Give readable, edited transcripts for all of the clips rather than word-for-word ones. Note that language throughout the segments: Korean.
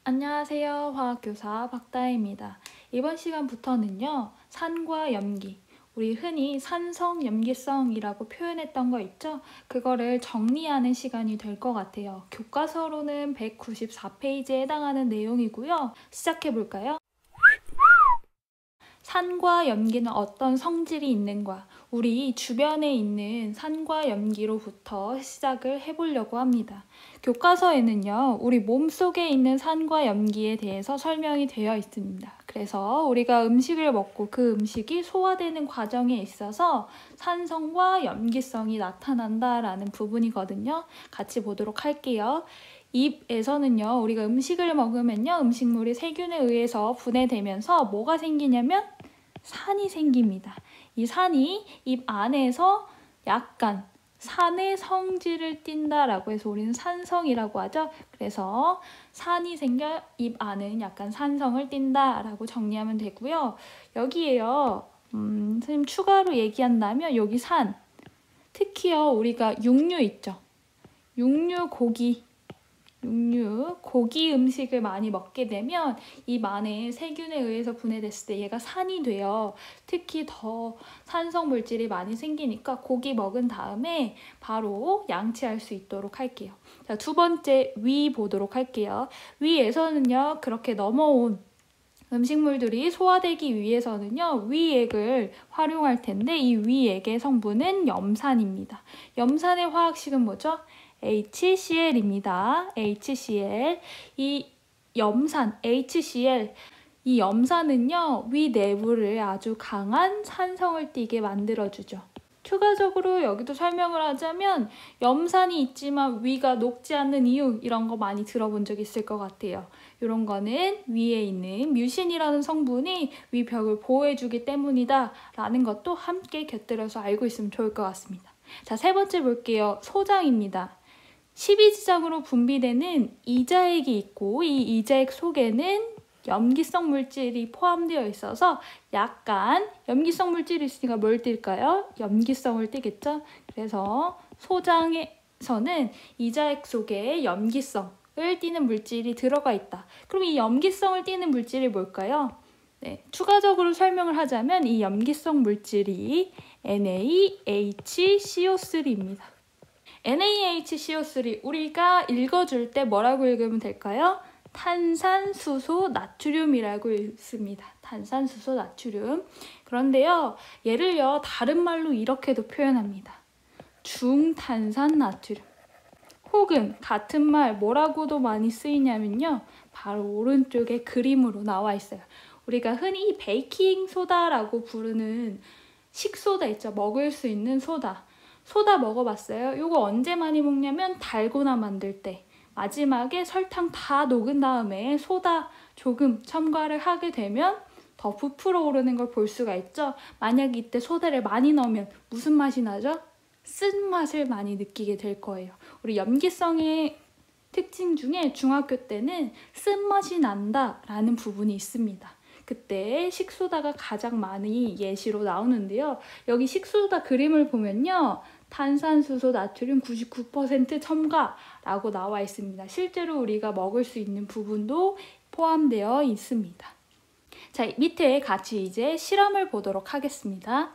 안녕하세요. 화학교사 박다혜입니다. 이번 시간부터는요, 산과 염기, 우리 흔히 산성, 염기성이라고 표현했던 거 있죠? 그거를 정리하는 시간이 될 것 같아요. 교과서로는 194페이지에 해당하는 내용이고요. 시작해볼까요? 산과 염기는 어떤 성질이 있는가? 우리 주변에 있는 산과 염기로부터 시작을 해보려고 합니다. 교과서에는요, 우리 몸속에 있는 산과 염기에 대해서 설명이 되어 있습니다. 그래서 우리가 음식을 먹고 그 음식이 소화되는 과정에 있어서 산성과 염기성이 나타난다라는 부분이거든요. 같이 보도록 할게요. 입에서는요, 우리가 음식을 먹으면요, 음식물이 세균에 의해서 분해되면서 뭐가 생기냐면 산이 생깁니다. 이 산이 입 안에서 약간 산의 성질을 띈다라고 해서 우리는 산성이라고 하죠. 그래서 산이 생겨 입 안은 약간 산성을 띈다라고 정리하면 되고요. 여기에요, 선생님 추가로 얘기한다면 여기 산, 특히요 우리가 육류 있죠. 육류, 고기 음식을 많이 먹게 되면 입 안에 세균에 의해서 분해됐을 때 얘가 산이 돼요. 특히 더 산성 물질이 많이 생기니까 고기 먹은 다음에 바로 양치할 수 있도록 할게요. 자, 두 번째 위 보도록 할게요. 위에서는요, 그렇게 넘어온 음식물들이 소화되기 위해서는요, 위액을 활용할 텐데 이 위액의 성분은 염산입니다. 염산의 화학식은 뭐죠? HCl입니다. HCl. 이 염산, HCl. 이 염산은요, 위 내부를 아주 강한 산성을 띠게 만들어주죠. 추가적으로 여기도 설명을 하자면 염산이 있지만 위가 녹지 않는 이유, 이런 거 많이 들어본 적 있을 것 같아요. 이런 거는 위에 있는 뮤신이라는 성분이 위 벽을 보호해주기 때문이다 라는 것도 함께 곁들여서 알고 있으면 좋을 것 같습니다. 자, 세 번째 볼게요. 소장입니다. 12지장으로 분비되는 이자액이 있고 이 이자액 속에는 염기성 물질이 포함되어 있어서 약간 염기성 물질이 있으니까 뭘 띨까요? 염기성을 띠겠죠? 그래서 소장에서는 이자액 속에 염기성을 띠는 물질이 들어가 있다. 그럼 이 염기성을 띠는 물질이 뭘까요? 네, 추가적으로 설명을 하자면 이 염기성 물질이 NaHCO3입니다. NaHCO3 우리가 읽어줄 때 뭐라고 읽으면 될까요? 탄산수소 나트륨이라고 읽습니다. 탄산수소 나트륨. 그런데요, 얘를요 다른 말로 이렇게도 표현합니다. 중탄산 나트륨. 혹은 같은 말 뭐라고도 많이 쓰이냐면요, 바로 오른쪽에 그림으로 나와 있어요. 우리가 흔히 베이킹 소다라고 부르는 식소다 있죠. 먹을 수 있는 소다. 소다 먹어봤어요? 이거 언제 많이 먹냐면 달고나 만들 때. 마지막에 설탕 다 녹은 다음에 소다 조금 첨가를 하게 되면 더 부풀어 오르는 걸 볼 수가 있죠. 만약 이때 소다를 많이 넣으면 무슨 맛이 나죠? 쓴맛을 많이 느끼게 될 거예요. 우리 염기성의 특징 중에 중학교 때는 쓴맛이 난다라는 부분이 있습니다. 그때 식소다가 가장 많이 예시로 나오는데요. 여기 식소다 그림을 보면요, 탄산수소 나트륨 99% 첨가라고 나와 있습니다. 실제로 우리가 먹을 수 있는 부분도 포함되어 있습니다. 자, 밑에 같이 이제 실험을 보도록 하겠습니다.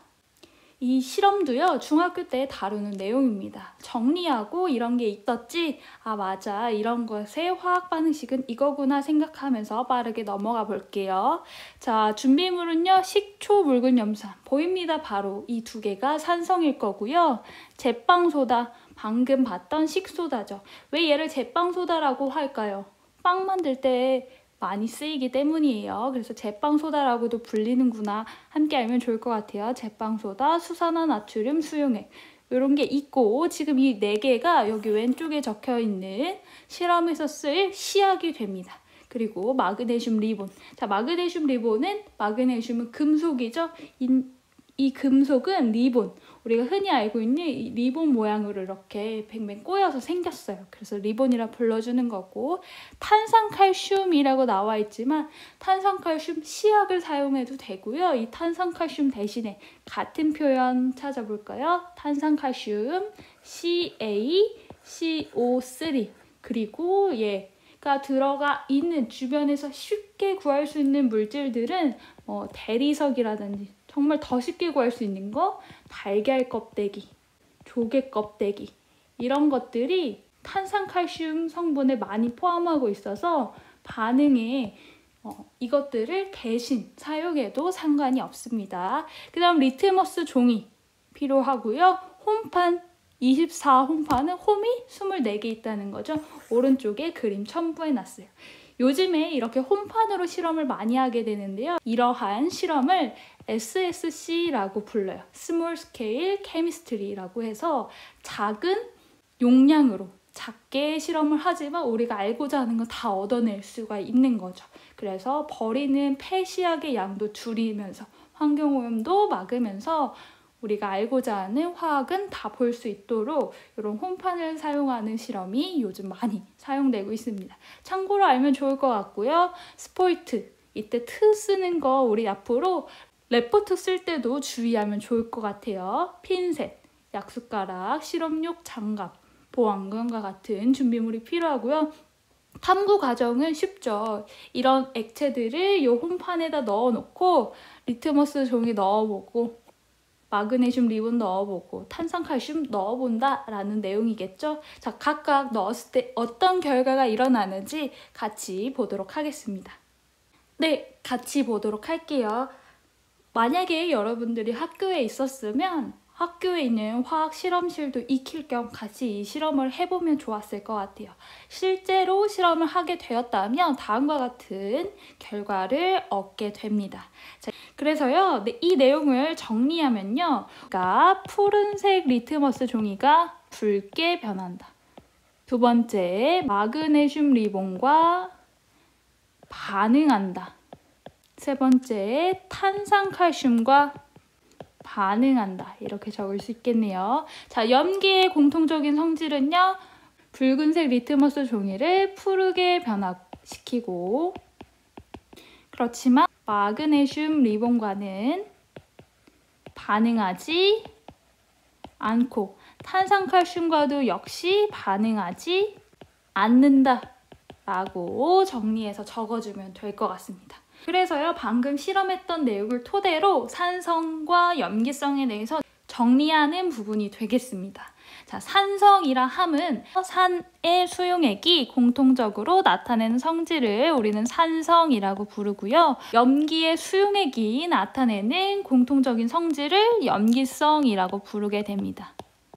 이 실험도요, 중학교 때 다루는 내용입니다. 정리하고 이런 게 있었지? 아, 맞아. 이런 것의 화학 반응식은 이거구나 생각하면서 빠르게 넘어가 볼게요. 자, 준비물은요, 식초, 묽은 염산. 보입니다. 바로 이 두 개가 산성일 거고요. 제빵소다. 방금 봤던 식소다죠. 왜 얘를 제빵소다라고 할까요? 빵 만들 때 많이 쓰이기 때문이에요. 그래서 제빵소다라고도 불리는구나. 함께 알면 좋을 것 같아요. 제빵소다, 수산화 나트륨, 수용액. 이런 게 있고 지금 이 네 개가 여기 왼쪽에 적혀있는 실험에서 쓸 시약이 됩니다. 그리고 마그네슘 리본. 자, 마그네슘 리본은 마그네슘은 금속이죠. 이 금속은 리본. 우리가 흔히 알고 있는 이 리본 모양으로 이렇게 뱅뱅 꼬여서 생겼어요. 그래서 리본이라 불러주는 거고, 탄산칼슘이라고 나와 있지만 탄산칼슘 시약을 사용해도 되고요. 이 탄산칼슘 대신에 같은 표현 찾아볼까요? 탄산칼슘 CaCO3 그리고 가 들어가 있는 주변에서 쉽게 구할 수 있는 물질들은 대리석이라든지 정말 더 쉽게 구할 수 있는 거 달걀 껍데기, 조개 껍데기 이런 것들이 탄산칼슘 성분을 많이 포함하고 있어서 반응에 이것들을 대신 사용해도 상관이 없습니다. 그 다음 리트머스 종이 필요하고요. 홈판 24홈판은 홈이 24개 있다는 거죠. 오른쪽에 그림 첨부해 놨어요. 요즘에 이렇게 홈판으로 실험을 많이 하게 되는데요. 이러한 실험을 SSC라고 불러요. Small Scale Chemistry라고 해서 작은 용량으로 작게 실험을 하지만 우리가 알고자 하는 건 다 얻어낼 수가 있는 거죠. 그래서 버리는 폐시약의 양도 줄이면서 환경오염도 막으면서 우리가 알고자 하는 화학은 다 볼 수 있도록 이런 홈판을 사용하는 실험이 요즘 많이 사용되고 있습니다. 참고로 알면 좋을 것 같고요. 스포이트, 이때 트 쓰는 거 우리 앞으로 레포트 쓸 때도 주의하면 좋을 것 같아요. 핀셋, 약숟가락, 실험용 장갑, 보안경과 같은 준비물이 필요하고요. 탐구 과정은 쉽죠. 이런 액체들을 이 홈판에다 넣어놓고 리트머스 종이 넣어보고 마그네슘 리본 넣어보고 탄산칼슘 넣어본다 라는 내용이겠죠. 자, 각각 넣었을 때 어떤 결과가 일어나는지 같이 보도록 하겠습니다. 네, 같이 보도록 할게요. 만약에 여러분들이 학교에 있었으면 학교에 있는 화학 실험실도 익힐 겸 같이 이 실험을 해보면 좋았을 것 같아요. 실제로 실험을 하게 되었다면 다음과 같은 결과를 얻게 됩니다. 자, 그래서요, 이 내용을 정리하면요. 그러니까 푸른색 리트머스 종이가 붉게 변한다. 두 번째, 마그네슘 리본과 반응한다. 세 번째, 탄산칼슘과 반응한다. 이렇게 적을 수 있겠네요. 자, 염기의 공통적인 성질은요. 붉은색 리트머스 종이를 푸르게 변화시키고 그렇지만 마그네슘 리본과는 반응하지 않고 탄산칼슘과도 역시 반응하지 않는다 라고 정리해서 적어주면 될 것 같습니다. 그래서요, 방금 실험했던 내용을 토대로 산성과 염기성에 대해서 정리하는 부분이 되겠습니다. 자, 산성이라 함은 산의 수용액이 공통적으로 나타내는 성질을 우리는 산성이라고 부르고요. 염기의 수용액이 나타내는 공통적인 성질을 염기성이라고 부르게 됩니다.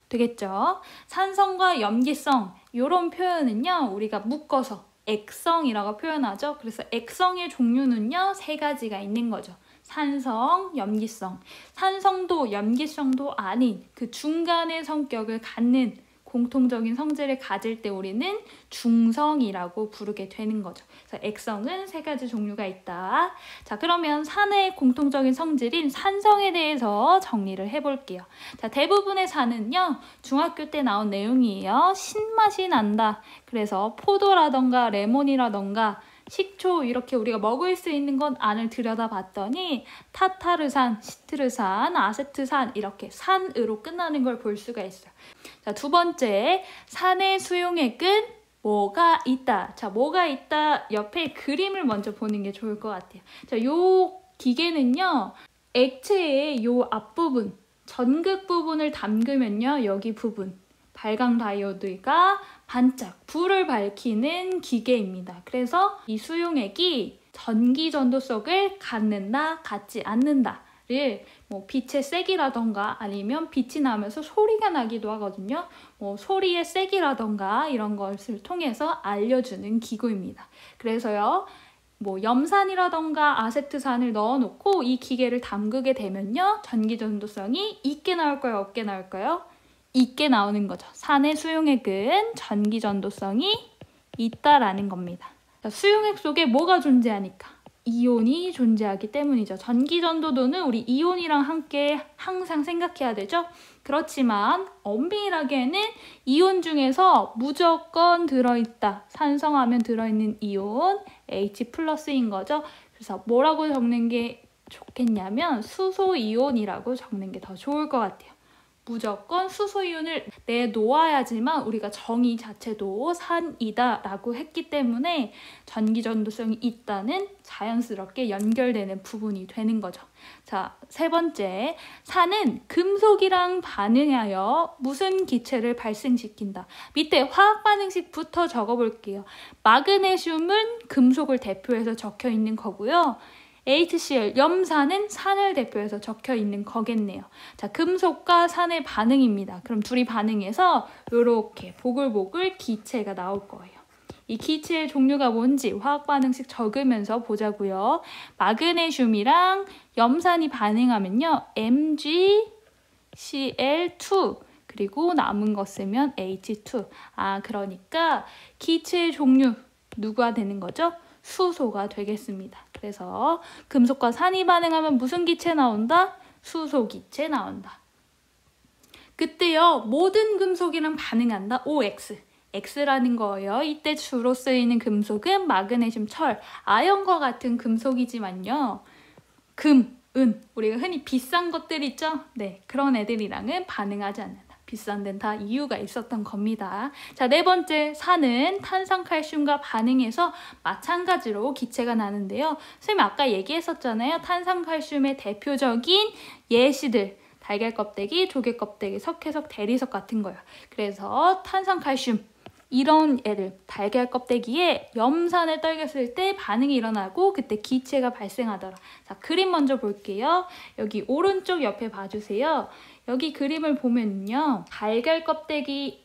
되겠죠? 산성과 염기성 이런 표현은요, 우리가 묶어서 액성이라고 표현하죠. 그래서 액성의 종류는요, 세 가지가 있는 거죠. 산성, 염기성. 산성도 염기성도 아닌 그 중간의 성격을 갖는 공통적인 성질을 가질 때 우리는 중성이라고 부르게 되는 거죠. 그래서 액성은 세 가지 종류가 있다. 자, 그러면 산의 공통적인 성질인 산성에 대해서 정리를 해볼게요. 자, 대부분의 산은요, 중학교 때 나온 내용이에요. 신맛이 난다. 그래서 포도라던가 레몬이라던가 식초 이렇게 우리가 먹을 수 있는 건 안을 들여다봤더니 타타르산, 시트르산, 아세트산 이렇게 산으로 끝나는 걸 볼 수가 있어요. 자, 두 번째, 산의 수용액은 뭐가 있다. 자, 뭐가 있다. 옆에 그림을 먼저 보는 게 좋을 것 같아요. 자, 요 기계는요, 액체의 요 앞부분, 전극 부분을 담그면요, 여기 부분, 발광 다이오드가 반짝 불을 밝히는 기계입니다. 그래서 이 수용액이 전기 전도성을 갖는다, 갖지 않는다를 빛의 세기라던가 아니면 빛이 나면서 소리가 나기도 하거든요. 소리의 세기라던가 이런 것을 통해서 알려주는 기구입니다. 그래서요, 염산이라던가 아세트산을 넣어놓고 이 기계를 담그게 되면요, 전기 전도성이 있게 나올까요, 없게 나올까요? 있게 나오는 거죠. 산의 수용액은 전기 전도성이 있다라는 겁니다. 자, 수용액 속에 뭐가 존재하니까? 이온이 존재하기 때문이죠. 전기 전도도는 우리 이온이랑 함께 항상 생각해야 되죠. 그렇지만 엄밀하게는 이온 중에서 무조건 들어있다. 산성하면 들어있는 이온 H+인 거죠. 그래서 뭐라고 적는 게 좋겠냐면 수소이온이라고 적는 게 더 좋을 것 같아요. 무조건 수소이온을 내놓아야지만 우리가 정의 자체도 산이다 라고 했기 때문에 전기전도성이 있다는 자연스럽게 연결되는 부분이 되는 거죠. 자, 세 번째, 산은 금속이랑 반응하여 무슨 기체를 발생시킨다. 밑에 화학 반응식부터 적어볼게요. 마그네슘은 금속을 대표해서 적혀 있는 거고요. HCl, 염산은 산을 대표해서 적혀 있는 거겠네요. 자, 금속과 산의 반응입니다. 그럼 둘이 반응해서 이렇게 보글보글 기체가 나올 거예요. 이 기체의 종류가 뭔지 화학 반응식 적으면서 보자고요. 마그네슘이랑 염산이 반응하면요. MgCl2 그리고 남은 거 쓰면 H2. 그러니까 기체의 종류 누가 되는 거죠? 수소가 되겠습니다. 그래서 금속과 산이 반응하면 무슨 기체 나온다? 수소 기체 나온다. 그때요. 모든 금속이랑 반응한다. OX. X라는 거예요. 이때 주로 쓰이는 금속은 마그네슘, 철, 아연과 같은 금속이지만요. 금, 은, 우리가 흔히 비싼 것들 있죠? 네, 그런 애들이랑은 반응하지 않는다. 비싼 데는 다 이유가 있었던 겁니다. 자, 네 번째, 산은 탄산칼슘과 반응해서 마찬가지로 기체가 나는데요. 선생님 아까 얘기했었잖아요. 탄산칼슘의 대표적인 예시들. 달걀 껍데기, 조개 껍데기, 석회석, 대리석 같은 거예요. 그래서 탄산칼슘 이런 애들 달걀 껍데기에 염산을 떨겼을 때 반응이 일어나고 그때 기체가 발생하더라. 자, 그림 먼저 볼게요. 여기 오른쪽 옆에 봐주세요. 여기 그림을 보면요. 달걀 껍데기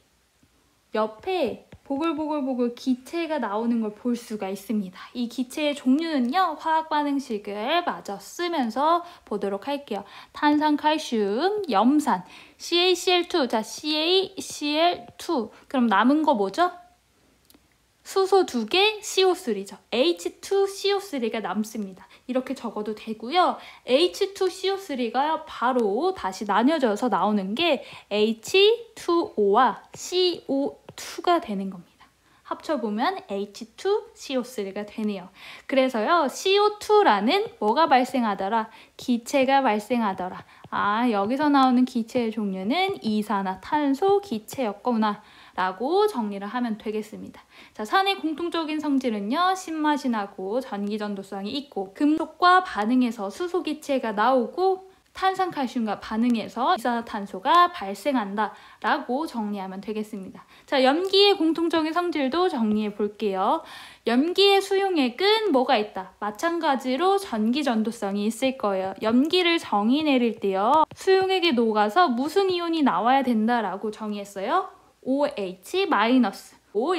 옆에 보글보글보글 기체가 나오는 걸 볼 수가 있습니다. 이 기체의 종류는요. 화학 반응식을 마저 쓰면서 보도록 할게요. 탄산칼슘, 염산, CaCl2. 자, CaCl2. 그럼 남은 거 뭐죠? 수소 2개, CO3죠. H2CO3가 남습니다. 이렇게 적어도 되고요. H2CO3가 바로 다시 나뉘어져서 나오는 게 H2O와 CO2가 되는 겁니다. 합쳐보면 H2CO3가 되네요. 그래서요. CO2라는 뭐가 발생하더라? 기체가 발생하더라. 여기서 나오는 기체의 종류는 이산화탄소 기체였구나 라고 정리를 하면 되겠습니다. 자, 산의 공통적인 성질은요. 신맛이 나고 전기전도성이 있고 금속과 반응해서 수소기체가 나오고 탄산칼슘과 반응해서 이산화탄소가 발생한다 라고 정리하면 되겠습니다. 자, 염기의 공통적인 성질도 정리해 볼게요. 염기의 수용액은 뭐가 있다? 마찬가지로 전기전도성이 있을 거예요. 염기를 정의 내릴 때요. 수용액에 녹아서 무슨 이온이 나와야 된다라고 정의했어요? OH-.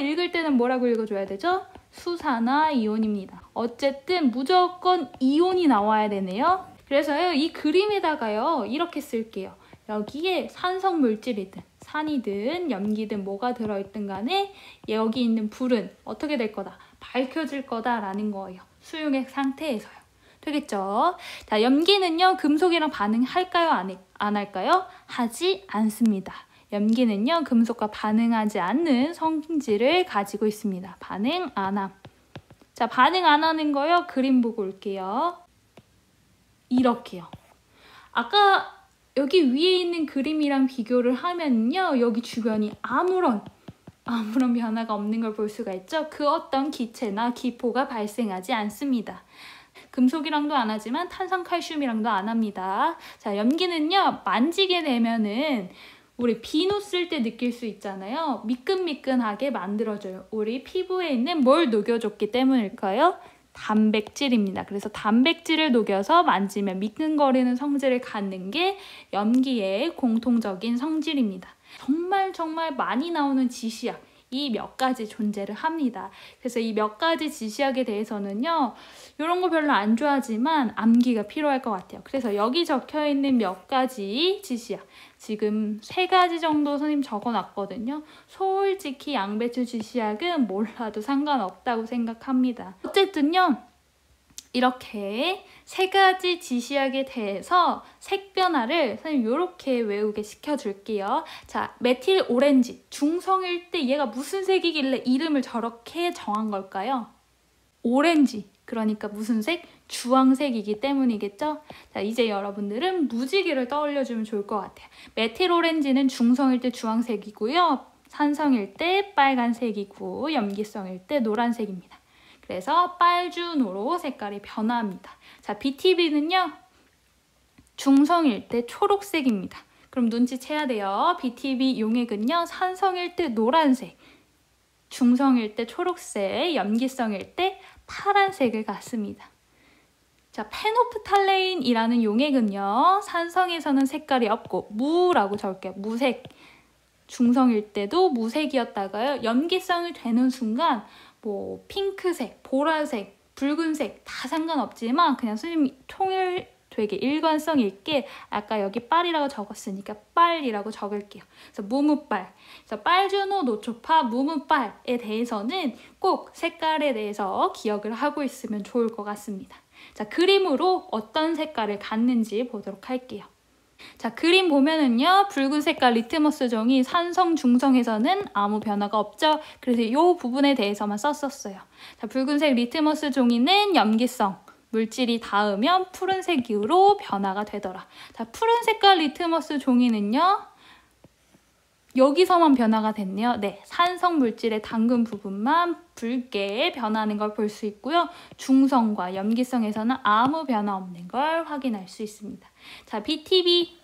읽을 때는 뭐라고 읽어줘야 되죠? 수산화 이온입니다. 어쨌든 무조건 이온이 나와야 되네요. 그래서요, 이 그림에다가요, 이렇게 쓸게요. 여기에 산성 물질이든 산이든 염기든 뭐가 들어있든 간에 여기 있는 불은 어떻게 될 거다? 밝혀질 거다라는 거예요. 수용액 상태에서요. 되겠죠? 자, 염기는요, 금속이랑 반응할까요? 안 할까요? 하지 않습니다. 염기는요, 금속과 반응하지 않는 성질을 가지고 있습니다. 반응 안 함. 자, 반응 안 하는 거요. 그림 보고 올게요. 이렇게요. 아까 여기 위에 있는 그림이랑 비교를 하면요. 여기 주변이 아무런 변화가 없는 걸 볼 수가 있죠. 그 어떤 기체나 기포가 발생하지 않습니다. 금속이랑도 안 하지만 탄산칼슘이랑도 안 합니다. 자, 염기는요. 만지게 되면은 우리 비누 쓸 때 느낄 수 있잖아요. 미끈미끈하게 만들어져요. 우리 피부에 있는 뭘 녹여줬기 때문일까요? 단백질입니다. 그래서 단백질을 녹여서 만지면 미끈거리는 성질을 갖는 게 염기의 공통적인 성질입니다. 정말 많이 나오는 지시약, 이 몇 가지 존재를 합니다. 그래서 이 몇 가지 지시약에 대해서는요. 이런 거 별로 안 좋아하지만 암기가 필요할 것 같아요. 그래서 여기 적혀있는 몇 가지 지시약, 지금 3가지 정도 선생님 적어놨거든요. 솔직히 양배추 지시약은 몰라도 상관없다고 생각합니다. 어쨌든요. 이렇게 3가지 지시약에 대해서 색 변화를 선생님 이렇게 외우게 시켜줄게요. 자, 메틸 오렌지. 중성일 때 얘가 무슨 색이길래 이름을 저렇게 정한 걸까요? 오렌지. 그러니까 무슨 색? 주황색이기 때문이겠죠? 자, 이제 여러분들은 무지개를 떠올려주면 좋을 것 같아요. 메틸오렌지는 중성일 때 주황색이고요. 산성일 때 빨간색이고 염기성일 때 노란색입니다. 그래서 빨주노로 색깔이 변화합니다. 자, BTB는요. 중성일 때 초록색입니다. 그럼 눈치채야 돼요. BTB 용액은요. 산성일 때 노란색, 중성일 때 초록색, 염기성일 때 파란색을 갖습니다. 자, 페노프탈레인이라는 용액은요. 산성에서는 색깔이 없고 무라고 적을게요. 무색. 중성일 때도 무색이었다가요. 염기성이 되는 순간 뭐 핑크색, 보라색, 붉은색 다 상관없지만 그냥 선생님이 되게 일관성 있게 아까 여기 빨이라고 적었으니까 빨이라고 적을게요. 그래서 무무빨. 그래서 빨주노, 노초파, 무무빨에 대해서는 꼭 색깔에 대해서 기억을 하고 있으면 좋을 것 같습니다. 자, 그림으로 어떤 색깔을 갖는지 보도록 할게요. 자, 그림 보면은요. 붉은 색깔 리트머스 종이 산성, 중성에서는 아무 변화가 없죠. 그래서 이 부분에 대해서만 썼었어요. 자, 붉은색 리트머스 종이는 염기성. 물질이 닿으면 푸른색으로 변화가 되더라. 자, 푸른 색깔 리트머스 종이는요. 여기서만 변화가 됐네요. 네, 산성 물질의 당근 부분만 붉게 변하는 걸 볼 수 있고요. 중성과 염기성에서는 아무 변화 없는 걸 확인할 수 있습니다. 자, BTB,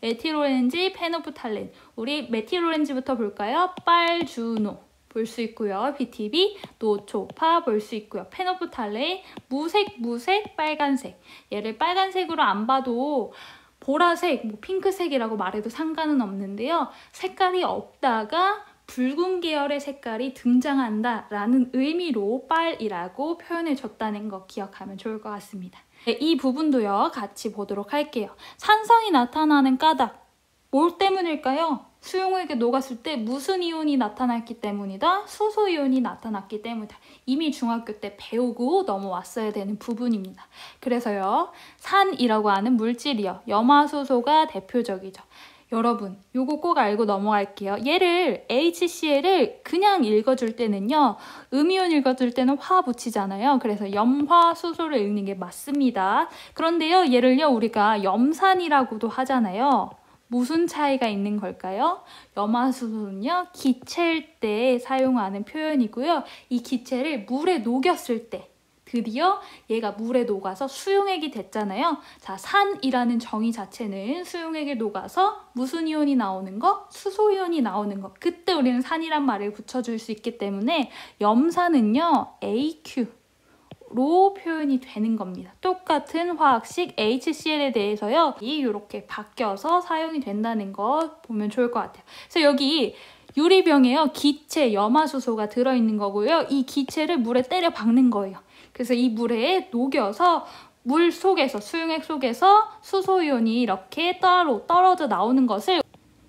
메틸오렌지, 페노프탈렌. 우리 메틸오렌지부터 볼까요? 빨주노 볼 수 있고요. BTB, 노초파 볼 수 있고요. 페노프탈렌, 무색, 빨간색. 얘를 빨간색으로 안 봐도 보라색, 뭐 핑크색이라고 말해도 상관은 없는데요. 색깔이 없다가 붉은 계열의 색깔이 등장한다라는 의미로 빨이라고 표현해줬다는 거 기억하면 좋을 것 같습니다. 네, 이 부분도요. 같이 보도록 할게요. 산성이 나타나는 까닭. 뭘 때문일까요? 수용액에 녹았을 때 무슨 이온이 나타났기 때문이다? 수소이온이 나타났기 때문이다. 이미 중학교 때 배우고 넘어왔어야 되는 부분입니다. 그래서요. 산이라고 하는 물질이요. 염화수소가 대표적이죠. 여러분, 요거 꼭 알고 넘어갈게요. 얘를 HCl을 그냥 읽어줄 때는요. 음이온 읽어줄 때는 화 붙이잖아요. 그래서 염화수소를 읽는 게 맞습니다. 그런데요. 얘를요. 우리가 염산이라고도 하잖아요. 무슨 차이가 있는 걸까요? 염화수소는요. 기체일 때 사용하는 표현이고요. 이 기체를 물에 녹였을 때 드디어 얘가 물에 녹아서 수용액이 됐잖아요. 자, 산이라는 정의 자체는 수용액에 녹아서 무슨 이온이 나오는 거? 수소이온이 나오는 거. 그때 우리는 산이란 말을 붙여줄 수 있기 때문에 염산은요. AQ 로 표현이 되는 겁니다. 똑같은 화학식 HCl에 대해서요. 이렇게 바뀌어서 사용이 된다는 거 보면 좋을 것 같아요. 그래서 여기 유리병에요. 기체 염화수소가 들어있는 거고요. 이 기체를 물에 때려 박는 거예요. 그래서 이 물에 녹여서 물 속에서 수용액 속에서 수소이온이 이렇게 따로 떨어져 나오는 것을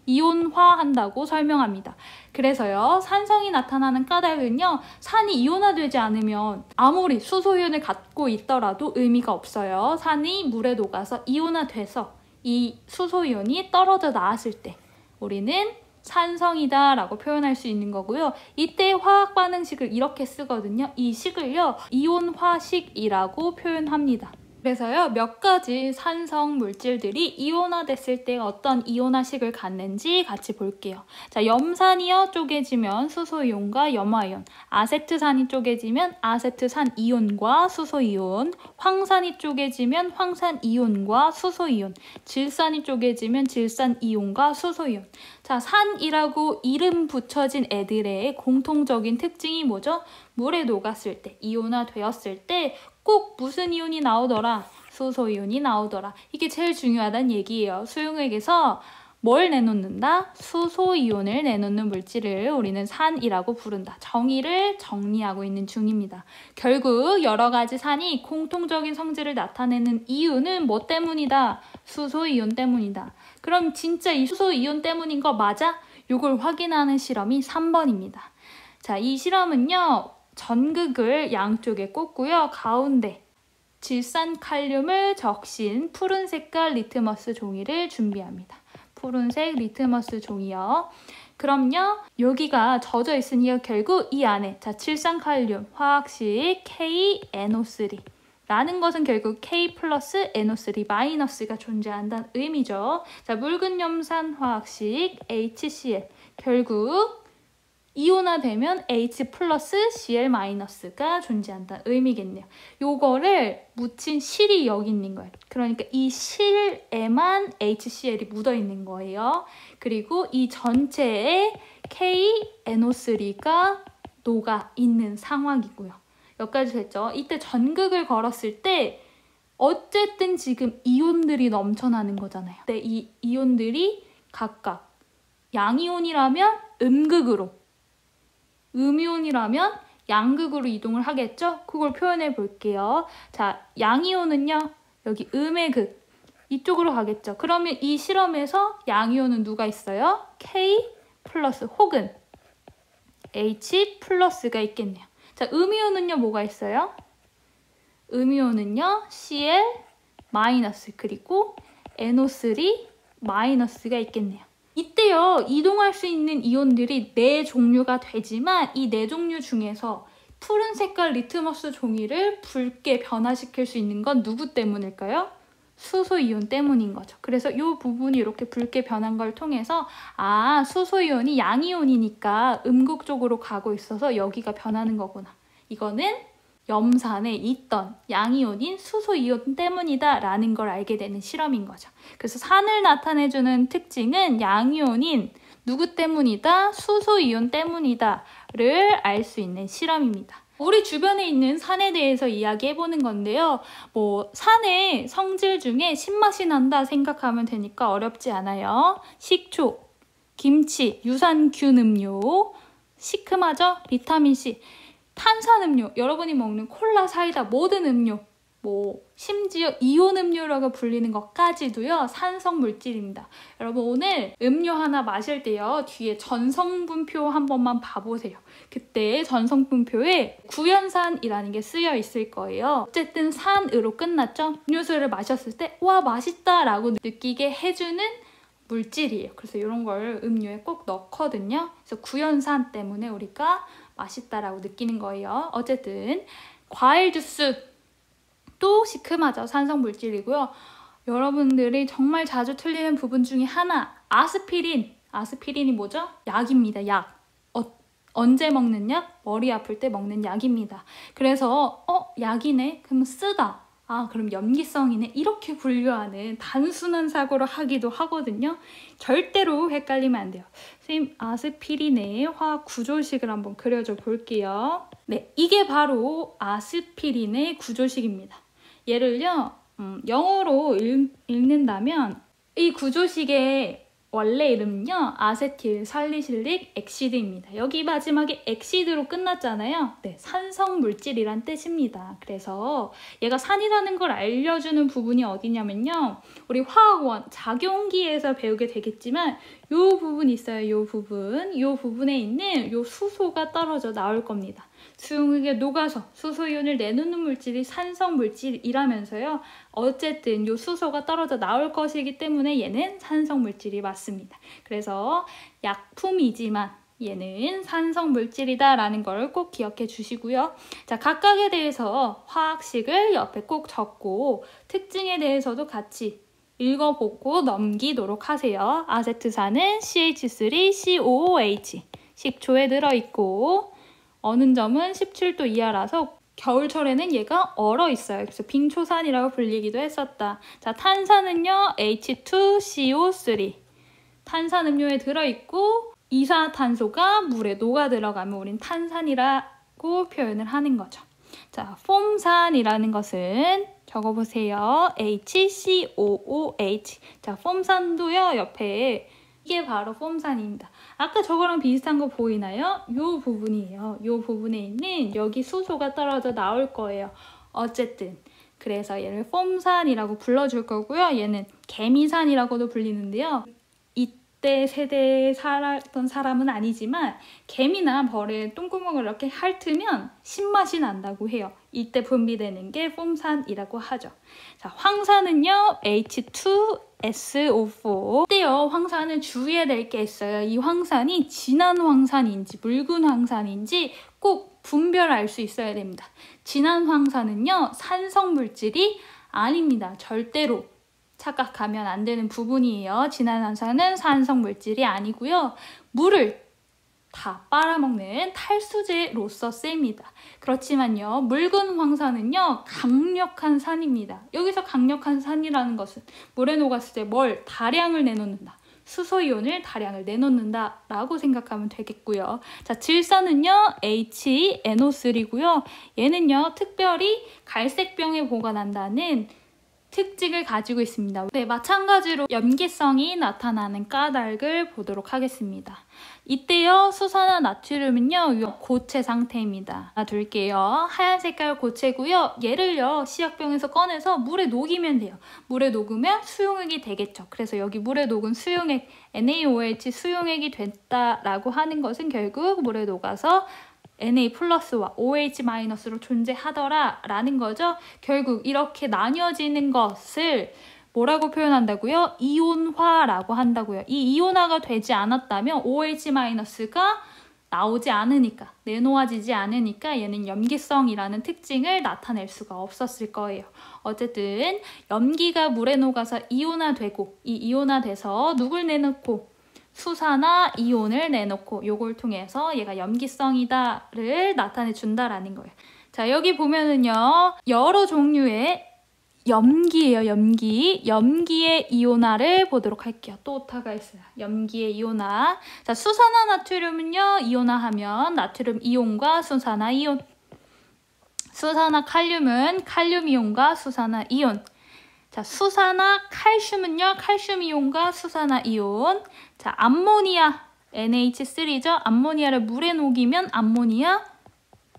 이온화한다고 설명합니다. 그래서요. 산성이 나타나는 까닭은요. 산이 이온화되지 않으면 아무리 수소이온을 갖고 있더라도 의미가 없어요. 산이 물에 녹아서 이온화돼서 이 수소이온이 떨어져 나왔을 때 우리는 산성이다 라고 표현할 수 있는 거고요. 이때 화학 반응식을 이렇게 쓰거든요. 이 식을요. 이온화식이라고 표현합니다. 그래서요. 몇 가지 산성 물질들이 이온화됐을 때 어떤 이온화식을 갖는지 같이 볼게요. 자, 염산이요. 쪼개지면 수소이온과 염화이온, 아세트산이 쪼개지면 아세트산이온과 수소이온, 황산이 쪼개지면 황산이온과 수소이온, 질산이 쪼개지면 질산이온과 수소이온. 자, 산이라고 이름 붙여진 애들의 공통적인 특징이 뭐죠? 물에 녹았을 때, 이온화되었을 때 꼭 무슨 이온이 나오더라? 수소이온이 나오더라. 이게 제일 중요하다는 얘기예요. 수용액에서 뭘 내놓는다? 수소이온을 내놓는 물질을 우리는 산이라고 부른다. 정의를 정리하고 있는 중입니다. 결국 여러 가지 산이 공통적인 성질을 나타내는 이유는 뭐 때문이다? 수소이온 때문이다. 그럼 진짜 이 수소이온 때문인 거 맞아? 이걸 확인하는 실험이 3번입니다. 자, 이 실험은요. 전극을 양쪽에 꽂고요. 가운데 질산칼륨을 적신 푸른 색깔 리트머스 종이를 준비합니다. 푸른색 리트머스 종이요. 그럼요. 여기가 젖어 있으니까 결국 이 안에 자 칠산칼륨 화학식 KNO3 라는 것은 결국 K 플러스 NO3 마이너스가 존재한다는 의미죠. 자, 묽은 염산 화학식 HCl 결국 이온화되면 H 플러스 Cl 마이너스가 존재한다는 의미겠네요. 요거를 묻힌 실이 여기 있는 거예요. 그러니까 이 실에만 HCl이 묻어 있는 거예요. 그리고 이 전체에 KNO3가 녹아 있는 상황이고요. 여기까지 됐죠? 이때 전극을 걸었을 때 어쨌든 지금 이온들이 넘쳐나는 거잖아요. 근데 이 이온들이 각각 양이온이라면 음극으로, 음이온이라면 양극으로 이동을 하겠죠? 그걸 표현해 볼게요. 자, 양이온은요. 여기 음의 극 이쪽으로 가겠죠. 그러면 이 실험에서 양이온은 누가 있어요? K 플러스 혹은 H 플러스가 있겠네요. 자, 음이온은요. 뭐가 있어요? 음이온은요. Cl 마이너스 그리고 NO3 마이너스가 있겠네요. 이때요. 이동할 수 있는 이온들이 4종류가 되지만 이 4종류 중에서 푸른 색깔 리트머스 종이를 붉게 변화시킬 수 있는 건 누구 때문일까요? 수소이온 때문인 거죠. 그래서 이 부분이 이렇게 붉게 변한 걸 통해서 아, 수소이온이 양이온이니까 음극 쪽으로 가고 있어서 여기가 변하는 거구나. 이거는 염산에 있던 양이온인 수소이온 때문이다 라는 걸 알게 되는 실험인 거죠. 그래서 산을 나타내주는 특징은 양이온인 누구 때문이다? 수소이온 때문이다를 알 수 있는 실험입니다. 우리 주변에 있는 산에 대해서 이야기해보는 건데요. 뭐 산의 성질 중에 신맛이 난다 생각하면 되니까 어렵지 않아요. 식초, 김치, 유산균 음료, 시큼하죠? 비타민C, 탄산음료, 여러분이 먹는 콜라, 사이다, 모든 음료, 뭐 심지어 이온 음료라고 불리는 것까지도요. 산성 물질입니다. 여러분 오늘 음료 하나 마실 때요. 뒤에 전성분표 한 번만 봐보세요. 그때 전성분표에 구연산이라는 게 쓰여 있을 거예요. 어쨌든 산으로 끝났죠. 음료수를 마셨을 때 와 맛있다 라고 느끼게 해주는 물질이에요. 그래서 이런 걸 음료에 꼭 넣거든요. 그래서 구연산 때문에 우리가 맛있다라고 느끼는 거예요. 어쨌든 과일 주스 또 시큼하죠. 산성 물질이고요. 여러분들이 정말 자주 틀리는 부분 중에 하나 아스피린. 아스피린이 뭐죠? 약입니다. 약. 언제 먹는 약? 머리 아플 때 먹는 약입니다. 그래서 약이네? 그럼 쓰다. 아, 그럼 염기성이네? 이렇게 분류하는 단순한 사고를 하기도 하거든요. 절대로 헷갈리면 안 돼요. 선생님, 아스피린의 화학 구조식을 한번 그려줘 볼게요. 네, 이게 바로 아스피린의 구조식입니다. 얘를요, 영어로 읽는다면 이 구조식의 원래 이름은요. 아세틸 살리실릭 엑시드입니다. 여기 마지막에 엑시드로 끝났잖아요. 네, 산성 물질이란 뜻입니다. 그래서 얘가 산이라는 걸 알려주는 부분이 어디냐면요. 우리 화학원 작용기에서 배우게 되겠지만 이 부분이 있어요. 이 부분. 이 부분에 있는 이 수소가 떨어져 나올 겁니다. 수용액에 녹아서 수소이온을 내놓는 물질이 산성 물질이라면서요. 어쨌든 이 수소가 떨어져 나올 것이기 때문에 얘는 산성 물질이 맞습니다. 그래서 약품이지만 얘는 산성 물질이다라는 걸 꼭 기억해 주시고요. 자, 각각에 대해서 화학식을 옆에 꼭 적고 특징에 대해서도 같이 읽어보고 넘기도록 하세요. 아세트산은 CH3COOH 식초에 들어있고 어는 점은 17도 이하라서 겨울철에는 얘가 얼어 있어요. 그래서 빙초산이라고 불리기도 했었다. 자, 탄산은요. H2CO3 탄산음료에 들어있고 이산화탄소가 물에 녹아 들어가면 우린 탄산이라고 표현을 하는 거죠. 자, 폼산이라는 것은 적어보세요. HCOOH. 자, 폼산도요. 옆에 이게 바로 폼산입니다. 아까 저거랑 비슷한 거 보이나요? 이 부분이에요. 이 부분에 있는 여기 수소가 떨어져 나올 거예요. 어쨌든 그래서 얘를 폼산이라고 불러줄 거고요. 얘는 개미산이라고도 불리는데요. 이 6대 세대에 살았던 사람은 아니지만 개미나 벌의 똥구멍을 이렇게 핥으면 신맛이 난다고 해요. 이때 분비되는 게 폼산이라고 하죠. 자, 황산은요 H2SO4. 이때요 황산은 주의해야 될 게 있어요. 이 황산이 진한 황산인지 묽은 황산인지 꼭 분별할 수 있어야 됩니다. 진한 황산은요 산성 물질이 아닙니다. 절대로 착각하면 안 되는 부분이에요. 진한 황산은 산성 물질이 아니고요. 물을 다 빨아먹는 탈수제로서 씁니다. 그렇지만요. 묽은 황산은요. 강력한 산입니다. 여기서 강력한 산이라는 것은 물에 녹았을 때 뭘 다량을 내놓는다. 수소이온을 다량을 내놓는다 라고 생각하면 되겠고요. 자, 질산은요 HNO3고요. 얘는요 특별히 갈색병에 보관한다는 특징을 가지고 있습니다. 네, 마찬가지로 염기성이 나타나는 까닭을 보도록 하겠습니다. 이때요 수산화 나트륨은요 고체 상태입니다. 하나 둘게요. 하얀 색깔 고체고요. 얘를요 시약병에서 꺼내서 물에 녹이면 돼요. 물에 녹으면 수용액이 되겠죠. 그래서 여기 물에 녹은 수용액 NaOH 수용액이 됐다라고 하는 것은 결국 물에 녹아서 Na 플러스와 OH 마이너스로 존재하더라 라는 거죠. 결국 이렇게 나뉘어지는 것을 뭐라고 표현한다고요? 이온화라고 한다고요. 이 이온화가 되지 않았다면 OH 마이너스가 나오지 않으니까, 내놓아지지 않으니까 얘는 염기성이라는 특징을 나타낼 수가 없었을 거예요. 어쨌든 염기가 물에 녹아서 이온화되고 이 이온화돼서 누굴 내놓고 수산화 이온을 내놓고 요걸 통해서 얘가 염기성이다를 나타내 준다라는 거예요. 자, 여기 보면은요. 여러 종류의 염기예요. 염기의 이온화를 보도록 할게요. 또 오타가 있어요. 염기의 이온화. 자, 수산화 나트륨은요. 이온화하면 나트륨 이온과 수산화 이온. 수산화 칼륨은 칼륨 이온과 수산화 이온. 자, 수산화 칼슘은요. 칼슘 이온과 수산화 이온. 자, 암모니아 NH3죠. 암모니아를 물에 녹이면 암모니아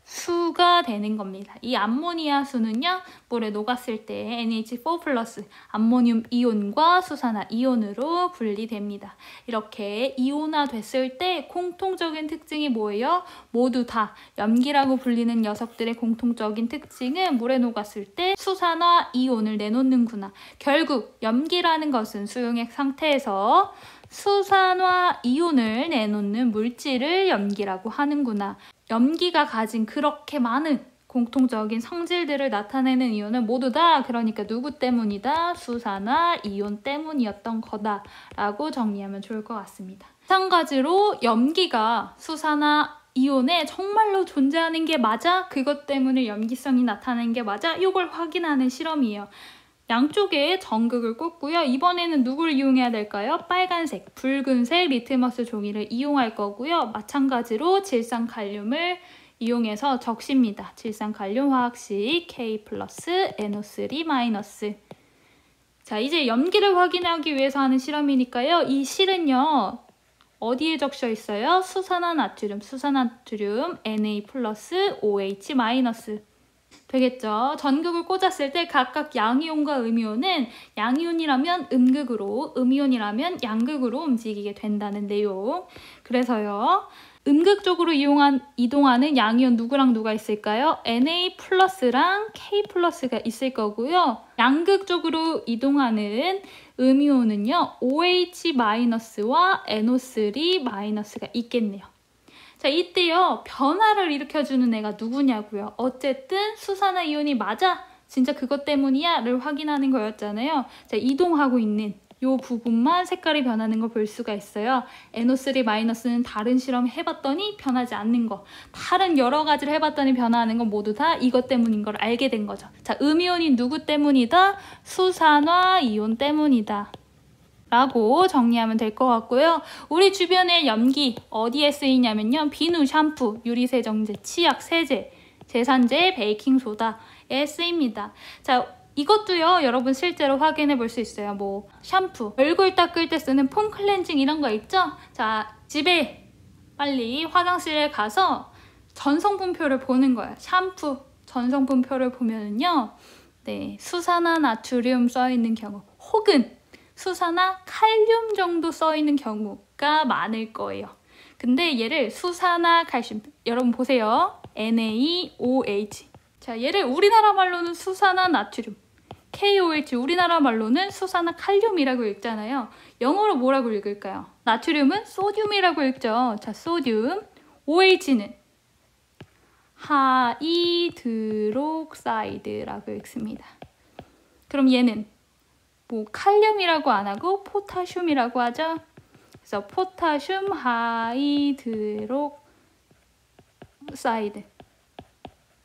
수가 되는 겁니다. 이 암모니아 수는요. 물에 녹았을 때 NH4 플러스 암모늄 이온과 수산화 이온으로 분리됩니다. 이렇게 이온화 됐을 때 공통적인 특징이 뭐예요? 모두 다 염기라고 불리는 녀석들의 공통적인 특징은 물에 녹았을 때 수산화 이온을 내놓는구나. 결국 염기라는 것은 수용액 상태에서 수산화 이온을 내놓는 물질을 염기라고 하는구나. 염기가 가진 그렇게 많은 공통적인 성질들을 나타내는 이유는 모두 다 그러니까 누구 때문이다? 수산화 이온 때문이었던 거다라고 정리하면 좋을 것 같습니다. 마찬가지로 염기가 수산화 이온에 정말로 존재하는 게 맞아? 그것 때문에 염기성이 나타나는 게 맞아? 이걸 확인하는 실험이에요. 양쪽에 전극을 꽂고요. 이번에는 누굴 이용해야 될까요? 빨간색, 붉은색 리트머스 종이를 이용할 거고요. 마찬가지로 질산칼륨을 이용해서 적십니다. 질산칼륨 화학식 K 플러스 NO3 마이너스. 자, 이제 염기를 확인하기 위해서 하는 실험이니까요. 이 실은요. 어디에 적셔 있어요? 수산화나트륨 Na 플러스 OH 마이너스. 되겠죠. 전극을 꽂았을 때 각각 양이온과 음이온은 양이온이라면 음극으로, 음이온이라면 양극으로 움직이게 된다는 내용. 그래서요. 음극 쪽으로 이동하는 양이온 누구랑 누가 있을까요? Na 플러스랑 K 플러스가 있을 거고요. 양극 쪽으로 이동하는 음이온은요. OH 마이너스와 NO3 마이너스가 있겠네요. 자, 이때요. 변화를 일으켜주는 애가 누구냐고요. 어쨌든 수산화 이온이 맞아? 진짜 그것 때문이야? 를 확인하는 거였잖아요. 자, 이동하고 있는 이 부분만 색깔이 변하는 걸 볼 수가 있어요. NO3-는 다른 실험 해봤더니 변하지 않는 거. 다른 여러 가지를 해봤더니 변화하는 건 모두 다 이것 때문인 걸 알게 된 거죠. 자, 음이온이 누구 때문이다? 수산화 이온 때문이다. 라고 정리하면 될 것 같고요. 우리 주변의 염기 어디에 쓰이냐면요. 비누, 샴푸, 유리세정제, 치약, 세제, 제산제, 베이킹소다에 쓰입니다. 자, 이것도요. 여러분 실제로 확인해 볼 수 있어요. 뭐 샴푸, 얼굴 닦을 때 쓰는 폼 클렌징 이런 거 있죠? 자, 집에 빨리 화장실에 가서 전성분표를 보는 거예요. 샴푸 전성분표를 보면은요. 네, 수산화 나트륨 써 있는 경우 혹은 수사나 칼륨 정도 써 있는 경우가 많을 거예요. 근데 얘를 수사나 칼슘, 여러분 보세요. NaOH. 자, 얘를 우리나라 말로는 수사나 나트륨, KOH, 우리나라 말로는 수사나 칼륨이라고 읽잖아요. 영어로 뭐라고 읽을까요? 나트륨은 소듐이라고 읽죠. 자, 소듐. OH는 하이드록사이드라고 읽습니다. 그럼 얘는 뭐 칼륨이라고 안 하고 포타슘이라고 하죠. 그래서 포타슘 하이드록사이드.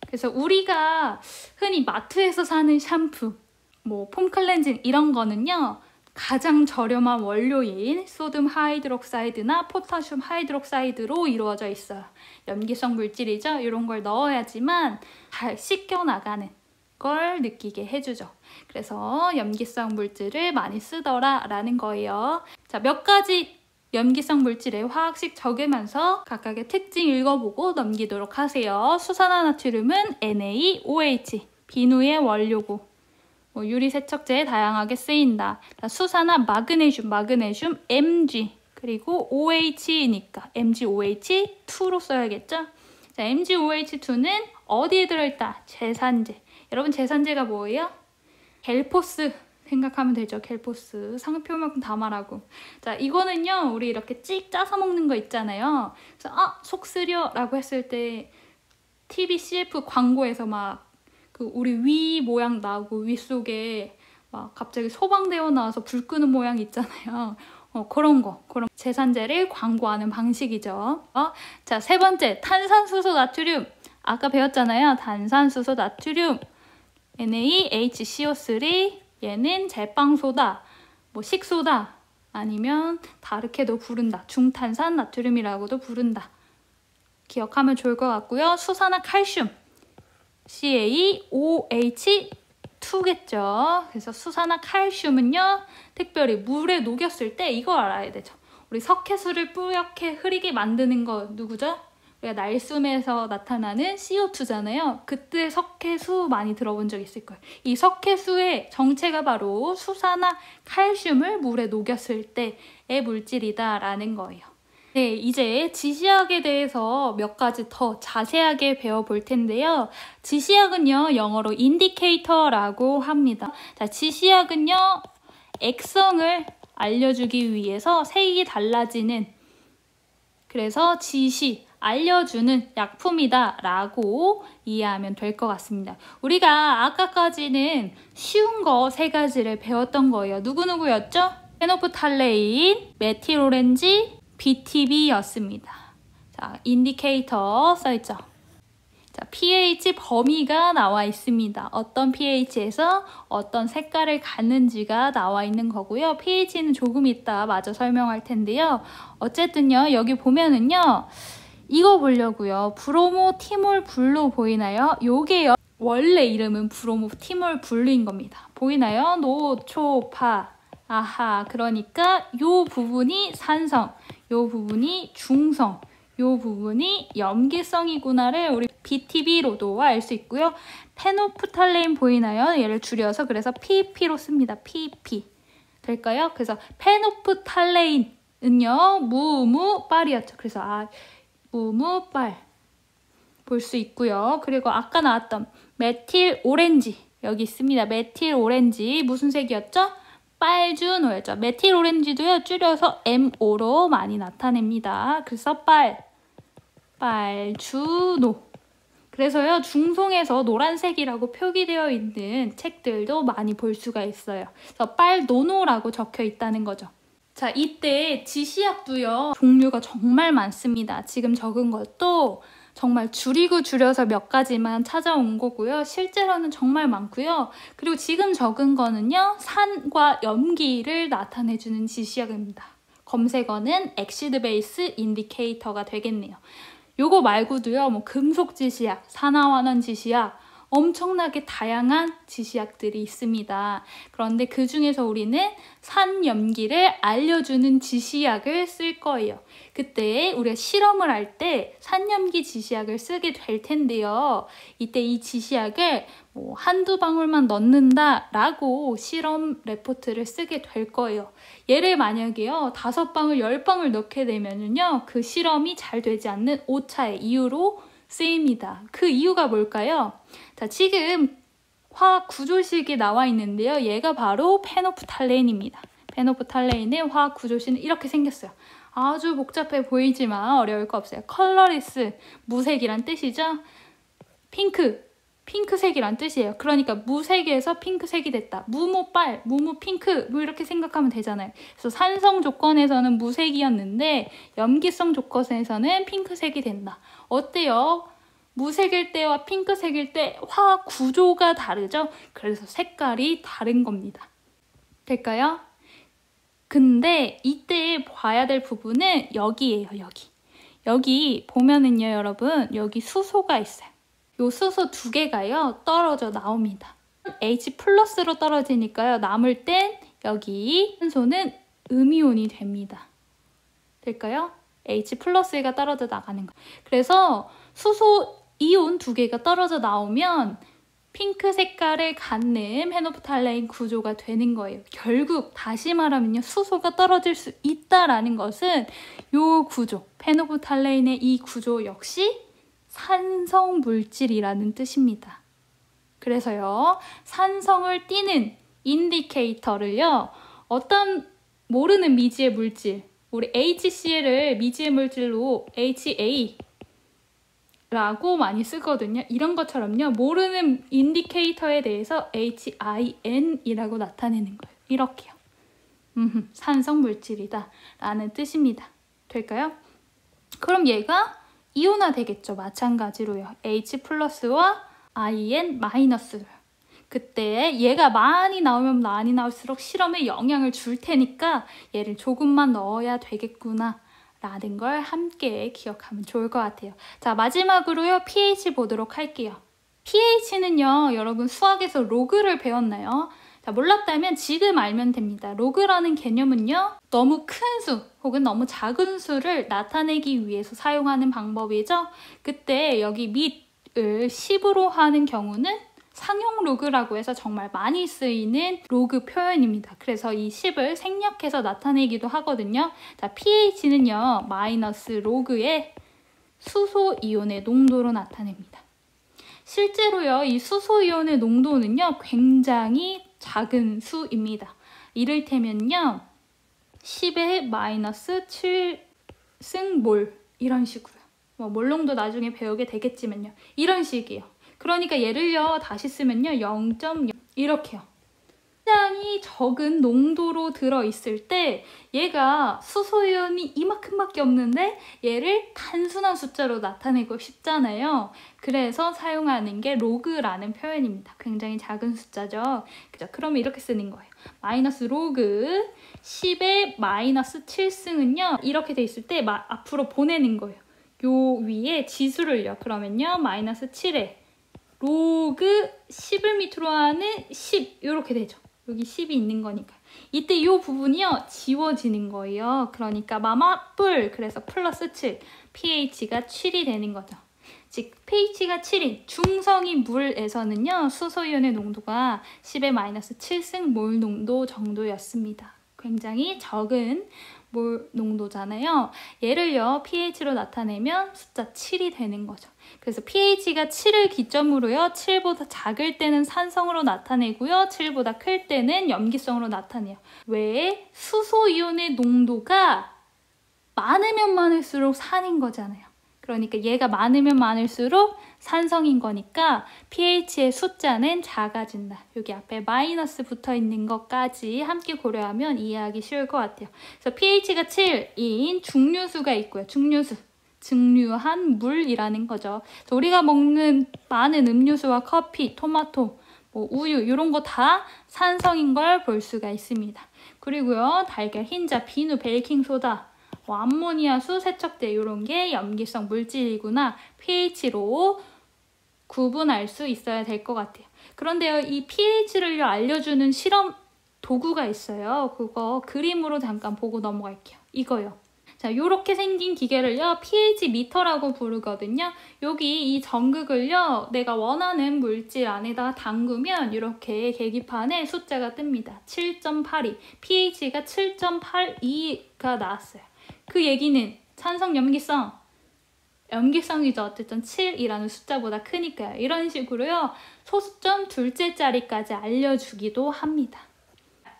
그래서 우리가 흔히 마트에서 사는 샴푸, 뭐 폼 클렌징 이런 거는요, 가장 저렴한 원료인 소듐 하이드록사이드나 포타슘 하이드록사이드로 이루어져 있어요. 염기성 물질이죠. 이런 걸 넣어야지만 잘 씻겨나가는 걸 느끼게 해주죠. 그래서 염기성 물질을 많이 쓰더라 라는 거예요. 자, 몇 가지 염기성 물질의 화학식 적으면서 각각의 특징 읽어보고 넘기도록 하세요. 수산화나트륨은 NaOH, 비누의 원료고 유리세척제에 다양하게 쓰인다. 수산화 마그네슘 Mg, 그리고 OH니까 MgOH2로 써야겠죠? 자, MgOH2는 어디에 들어있다? 제산제. 여러분 제산제가 뭐예요? 겔포스 생각하면 되죠. 겔포스. 상표만큼 다 말하고. 자, 이거는요, 우리 이렇게 찍 짜서 먹는 거 있잖아요. 그래서 속 쓰려 라고 했을 때 TV CF 광고에서 막 그 우리 위 모양 나오고 위 속에 막 갑자기 소방대원 나와서 불 끄는 모양 있잖아요. 그런 제산제를 광고하는 방식이죠. 자, 세 번째, 탄산수소 나트륨. 아까 배웠잖아요. 탄산수소 나트륨. NaHCO3. 얘는 제빵소다, 뭐 식소다, 아니면 다르게도 부른다. 중탄산 나트륨이라고도 부른다. 기억하면 좋을 것 같고요. 수산화 칼슘. CaOH2겠죠. 그래서 수산화 칼슘은요, 특별히 물에 녹였을 때 이거 알아야 되죠. 우리 석회수를 뿌옇게 흐리게 만드는 거 누구죠? 우리가 날숨에서 나타나는 CO2잖아요. 그때 석회수 많이 들어본 적 있을 거예요. 이 석회수의 정체가 바로 수산화 칼슘을 물에 녹였을 때의 물질이다라는 거예요. 네, 이제 지시학에 대해서 몇 가지 더 자세하게 배워볼 텐데요. 지시학은요, 영어로 인디케이터라고 합니다. 자, 지시학은요, 액성을 알려주기 위해서 색이 달라지는, 그래서 알려주는 약품이다 라고 이해하면 될 것 같습니다. 우리가 아까까지는 쉬운 거 세 가지를 배웠던 거예요. 누구누구였죠? 페노프탈레인, 메틸오렌지, BTB였습니다. 자, 인디케이터 써있죠? 자, pH 범위가 나와 있습니다. 어떤 pH에서 어떤 색깔을 갖는지가 나와 있는 거고요. pH는 조금 이따 마저 설명할 텐데요. 어쨌든요, 여기 보면은요, 이거 보려고요. 브로모티몰 블루 보이나요? 요게요, 원래 이름은 브로모티몰 블루인 겁니다. 보이나요? 노초파. 아하, 그러니까 요 부분이 산성, 요 부분이 중성, 요 부분이 염기성이구나를 우리 BTB로도 알 수 있고요. 페노프탈레인 보이나요? 얘를 줄여서 그래서 PP로 씁니다. PP. 될까요? 그래서 페노프탈레인은요, 무무빨이었죠. 그래서 무무빨 볼 수 있고요. 그리고 아까 나왔던 메틸 오렌지 여기 있습니다. 메틸 오렌지 무슨 색이었죠? 빨주노였죠. 메틸 오렌지도요, 줄여서 MO로 많이 나타냅니다. 그래서 빨주노. 그래서요, 중송에서 노란색이라고 표기되어 있는 책들도 많이 볼 수가 있어요. 그래서 빨노노라고 적혀 있다는 거죠. 자, 이때 지시약도요, 종류가 정말 많습니다. 지금 적은 것도 정말 줄이고 줄여서 몇 가지만 찾아온 거고요. 실제로는 정말 많고요. 그리고 지금 적은 거는요, 산과 염기를 나타내주는 지시약입니다. 검색어는 엑시드 베이스 인디케이터가 되겠네요. 요거 말고도요, 뭐 금속 지시약, 산화환원 지시약, 엄청나게 다양한 지시약들이 있습니다. 그런데 그 중에서 우리는 산염기를 알려주는 지시약을 쓸 거예요. 그때 우리가 실험을 할 때 산염기 지시약을 쓰게 될 텐데요. 이때 이 지시약을 한두 방울만 넣는다라고 실험 레포트를 쓰게 될 거예요. 얘를 만약에요, 5방울, 10방울 넣게 되면요, 그 실험이 잘 되지 않는 오차의 이유로 쓰입니다. 그 이유가 뭘까요? 자, 지금 화학 구조식이 나와 있는데요. 얘가 바로 페노프탈레인입니다. 페노프탈레인의 화학 구조식은 이렇게 생겼어요. 아주 복잡해 보이지만 어려울 거 없어요. 컬러리스, 무색이란 뜻이죠. 핑크색이란 뜻이에요. 그러니까 무색에서 핑크색이 됐다. 무모빨, 무모핑크 이렇게 생각하면 되잖아요. 그래서 산성 조건에서는 무색이었는데 염기성 조건에서는 핑크색이 된다. 어때요? 무색일 때와 핑크색일 때 화학 구조가 다르죠? 그래서 색깔이 다른 겁니다. 될까요? 근데 이때 봐야 될 부분은 여기예요, 여기 보면은요, 여러분, 여기 수소가 있어요. 요 수소 2개가요, 떨어져 나옵니다. H+로 떨어지니까요, 남을 땐 여기 산소는 음이온이 됩니다. 될까요? H+가 떨어져 나가는 거. 그래서 수소 이온 2개가 떨어져 나오면 핑크 색깔을 갖는 페노프탈레인 구조가 되는 거예요. 결국 다시 말하면요, 수소가 떨어질 수 있다라는 것은 요 구조, 페노프탈레인의 이 구조 역시 산성 물질이라는 뜻입니다. 그래서요, 산성을 띠는 인디케이터를요, 어떤 모르는 미지의 물질, 우리 HCl을 미지의 물질로 HA라고 많이 쓰거든요. 이런 것처럼요, 모르는 인디케이터에 대해서 HIN이라고 나타내는 거예요. 이렇게요. 산성 물질이다 라는 뜻입니다. 될까요? 그럼 얘가 이온화 되겠죠. 마찬가지로요. H+와 IN-를. 그때 얘가 많이 나오면 많이 나올수록 실험에 영향을 줄 테니까 얘를 조금만 넣어야 되겠구나 라는 걸 함께 기억하면 좋을 것 같아요. 자, 마지막으로요, pH 보도록 할게요. pH는요, 여러분 수학에서 로그를 배웠나요? 자, 몰랐다면 지금 알면 됩니다. 로그라는 개념은요, 너무 큰 수 혹은 너무 작은 수를 나타내기 위해서 사용하는 방법이죠. 그때 여기 밑을 10으로 하는 경우는 상용 로그라고 해서 정말 많이 쓰이는 로그 표현입니다. 그래서 이 10을 생략해서 나타내기도 하거든요. 자, pH는요, 마이너스 로그의 수소 이온의 농도로 나타냅니다. 실제로요, 이 수소 이온의 농도는요, 굉장히 작은 수입니다. 이를테면요, 10의 마이너스 7승몰 이런 식으로요. 몰농도 나중에 배우게 되겠지만요. 이런 식이에요. 그러니까 얘를요, 다시 쓰면요, 0.0 이렇게요. 굉장히 적은 농도로 들어있을 때 얘가 수소이온이 이만큼밖에 없는데 얘를 단순한 숫자로 나타내고 싶잖아요. 그래서 사용하는 게 로그라는 표현입니다. 굉장히 작은 숫자죠. 그죠? 그러면 이렇게 쓰는 거예요. 마이너스 로그 10의 마이너스 7승은요. 이렇게 돼 있을 때 앞으로 보내는 거예요. 요 위에 지수를요. 그러면요. 마이너스 7에 로그 10을 밑으로 하는 10 이렇게 되죠. 여기 10이 있는 거니까. 이때 이 부분이요, 지워지는 거예요. 그러니까 마마뿔, 그래서 플러스 7, pH가 7이 되는 거죠. 즉 pH가 7인 중성인 물에서는요, 수소이온의 농도가 10의 마이너스 7승 몰 농도 정도였습니다. 굉장히 적은 몰 농도잖아요. 얘를요, pH로 나타내면 숫자 7이 되는 거죠. 그래서 pH가 7을 기점으로요, 7보다 작을 때는 산성으로 나타내고요, 7보다 클 때는 염기성으로 나타내요. 왜? 수소이온의 농도가 많으면 많을수록 산인 거잖아요. 그러니까 얘가 많으면 많을수록 산성인 거니까 pH의 숫자는 작아진다. 여기 앞에 마이너스 붙어 있는 것까지 함께 고려하면 이해하기 쉬울 것 같아요. 그래서 pH가 7인 중류수가 있고요. 중류수. 증류한 물이라는 거죠. 우리가 먹는 많은 음료수와 커피, 토마토, 우유 이런 거 다 산성인 걸 볼 수가 있습니다. 그리고요, 달걀, 흰자, 비누, 베이킹소다, 암모니아수, 세척제 이런 게 염기성 물질이구나. pH로 구분할 수 있어야 될 것 같아요. 그런데요, 이 pH를 알려주는 실험 도구가 있어요. 그거 그림으로 잠깐 보고 넘어갈게요. 이거요. 자, 요렇게 생긴 기계를요, pH 미터라고 부르거든요. 여기 이 전극을요, 내가 원하는 물질 안에다가 담그면 이렇게 계기판에 숫자가 뜹니다. 7.82. pH가 7.82가 나왔어요. 그 얘기는 찬성 염기성이죠. 어쨌든 7이라는 숫자보다 크니까요. 이런 식으로요, 소수점 둘째 자리까지 알려주기도 합니다.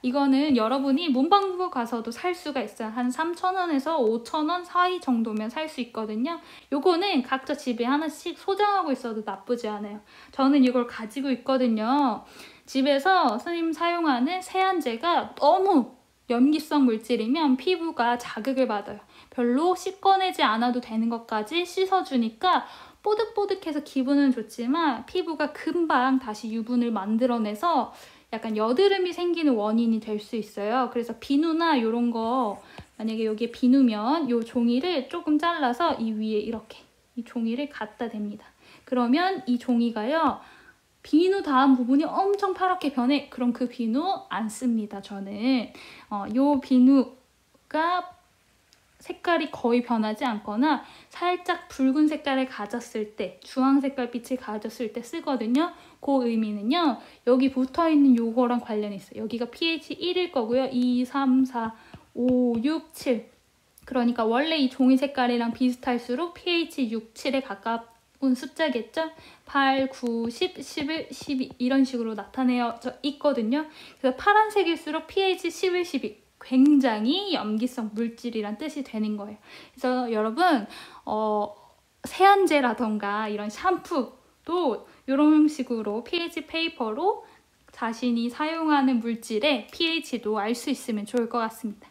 이거는 여러분이 문방구 가서도 살 수가 있어요. 한 3,000원에서 5,000원 사이 정도면 살 수 있거든요. 요거는 각자 집에 하나씩 소장하고 있어도 나쁘지 않아요. 저는 이걸 가지고 있거든요. 집에서 선생님 사용하는 세안제가 너무 염기성 물질이면 피부가 자극을 받아요. 별로 씻어내지 않아도 되는 것까지 씻어주니까 뽀득뽀득해서 기분은 좋지만 피부가 금방 다시 유분을 만들어내서 약간 여드름이 생기는 원인이 될 수 있어요. 그래서 비누나 이런 거, 만약에 여기에 비누면 이 종이를 조금 잘라서 이 위에 이렇게 이 종이를 갖다 댑니다. 그러면 이 종이가요, 비누 닿은 부분이 엄청 파랗게 변해. 그럼 그 비누 안 씁니다, 저는. 이 비누가 색깔이 거의 변하지 않거나 살짝 붉은 색깔을 가졌을 때, 주황 색깔 빛을 가졌을 때 쓰거든요. 그 의미는요, 여기 붙어있는 요거랑 관련이 있어요. 여기가 pH 1일 거고요. 2, 3, 4, 5, 6, 7. 그러니까 원래 이 종이 색깔이랑 비슷할수록 pH 6, 7에 가까운 숫자겠죠? 8, 9, 10, 11, 12 이런 식으로 나타내져 있거든요. 그래서 파란색일수록 pH 11, 12. 굉장히 염기성 물질이란 뜻이 되는 거예요. 그래서 여러분, 세안제라던가 이런 샴푸도 이런 식으로 pH 페이퍼로 자신이 사용하는 물질의 pH도 알 수 있으면 좋을 것 같습니다.